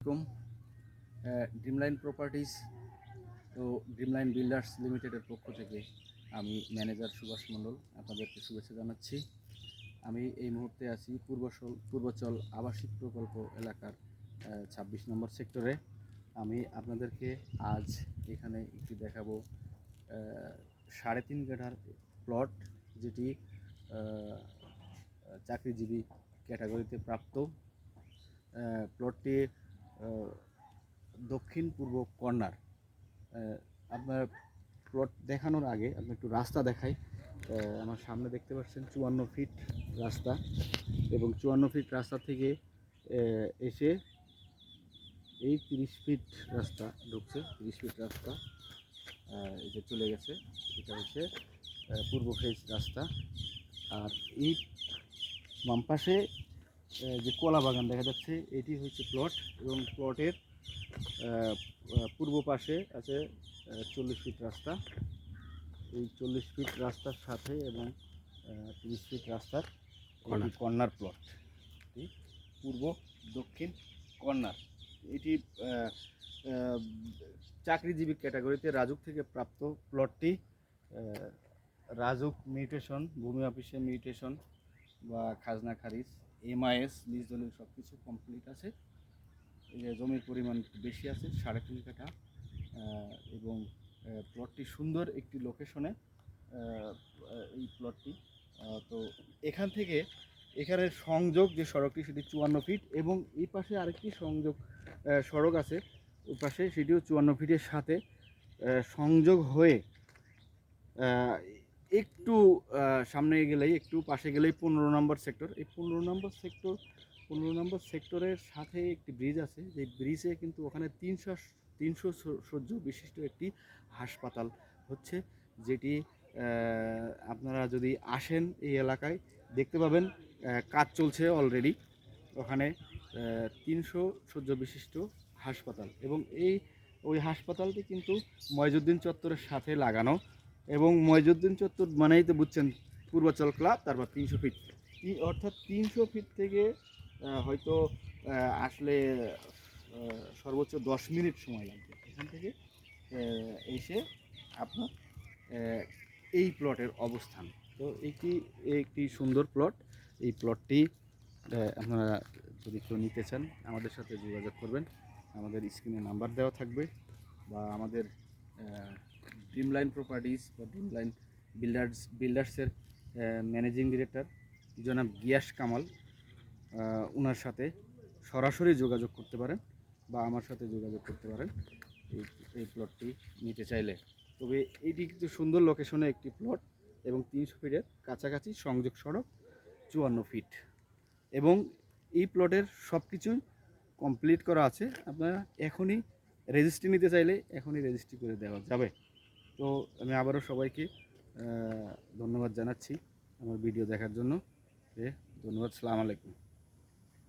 আসসালামু ড্রিমলাইন প্রপার্টিজ ও ড্রিমলাইন বিল্ডার্স লিমিটেডের পক্ষ থেকে আমি ম্যানেজার সুভাষ মণ্ডল আপনাদেরকে শুভেচ্ছা জানাচ্ছি। আমি এই মুহূর্তে আছি পূর্বচল আবাসিক প্রকল্প এলাকার ২৬ নম্বর সেক্টরে। আমি আপনাদেরকে আজ এখানে একটি দেখাবো ৩.৫ কাঠার প্লট, যেটি চাকরিজীবী ক্যাটাগরিতে প্রাপ্ত। প্লটটি দক্ষিণ পূর্ব কর্নার। আপনার প্লট দেখানোর আগে আপনি একটু রাস্তা দেখাই। আমার সামনে দেখতে পাচ্ছেন ৫৪ ফিট রাস্তা, এবং ৫৪ ফিট রাস্তা থেকে এসে এই ৩০ ফিট রাস্তা ঢুকছে। ৩০ ফিট রাস্তা এই যে চলে গেছে, এটা হচ্ছে পূর্ব ফেজ রাস্তা। আর এই বাম পাশে যে কলা বাগান দেখা যাচ্ছে, এটি হচ্ছে প্লট, এবং প্লটের পূর্ব পাশে আছে ৪০ ফিট রাস্তা। এই ৪০ ফিট রাস্তার সাথে এবং ৩০ ফিট রাস্তার কর্নার প্লট, পূর্ব দক্ষিণ কর্নার। এটি চাকরিজীবী ক্যাটাগরিতে রাজুক থেকে প্রাপ্ত প্লটটি। রাজুক মিউটেশন, ভূমি অফিসে মিউটেশন বা খাজনা খারিজ, MIS, লিজ দলিল সব কিছু কমপ্লিট আছে। জমির পরিমাণ বেশি আছে, ৩.৫ কাঠা, এবং প্লটটি সুন্দর একটি লোকেশনে এই প্লটটি। তো এখান থেকে এখানের সংযোগ যে সড়কটি, সেটি ৫৪ ফিট, এবং এই পাশে আরেকটি সংযোগ সড়ক আছে ওই পাশে, সেটিও ৫৪ ফিটের সাথে সংযোগ হয়ে একটু সামনে গেলেই, একটু পাশে গেলেই ১৫ নম্বর সেক্টর। এই ১৫ নম্বর সেক্টরের সাথে একটি ব্রিজ আছে, যে ব্রিজে কিন্তু ওখানে ৩০০ শয্যা বিশিষ্ট একটি হাসপাতাল হচ্ছে, যেটি আপনারা যদি আসেন এই এলাকায় দেখতে পাবেন। কাজ চলছে অলরেডি ওখানে। ৩০০ শয্যা বিশিষ্ট হাসপাতাল, এবং ওই হাসপাতালটি কিন্তু ময়জুদ্দিন চত্বরের সাথে লাগানো। এবং ময়জুদ্দিন চত্বর মানেই তো বুঝছেন পূর্বাচল ক্লাব, তারপর ৩০০ ফিট, অর্থাৎ ৩০০ ফিট থেকে হয়তো আসলে সর্বোচ্চ ১০ মিনিট সময় লাগবে এখান থেকে এসে আপনার এই প্লটের অবস্থান। তো একটি সুন্দর প্লট। এই প্লটটি আপনারা যদি কেউ নিতে চান আমাদের সাথে যোগাযোগ করবেন। আমাদের স্ক্রিনে নাম্বার দেওয়া থাকবে, বা আমাদের ড্রিমলাইন প্রপার্টিজ বা ড্রিমলাইন বিল্ডার্সের ম্যানেজিং ডিরেক্টর জনাব গিয়াস কামাল, ওনার সাথে সরাসরি যোগাযোগ করতে পারেন, বা আমার সাথে যোগাযোগ করতে পারেন এই প্লটটি নিতে চাইলে। তবে এইটি কিন্তু সুন্দর লোকেশনে একটি প্লট, এবং ৩০০ ফিটের কাছাকাছি সংযোগ সড়ক, ৫৪ ফিট, এবং এই প্লটের সব কিছুই কমপ্লিট করা আছে। আপনারা এখনই রেজিস্ট্রি নিতে চাইলে এখনই রেজিস্ট্রি করে দেওয়া যাবে। তো আমি আবারও সবাইকে ধন্যবাদ জানাচ্ছি আমার ভিডিও দেখার জন্য। ধন্যবাদ। আসসালামু আলাইকুম।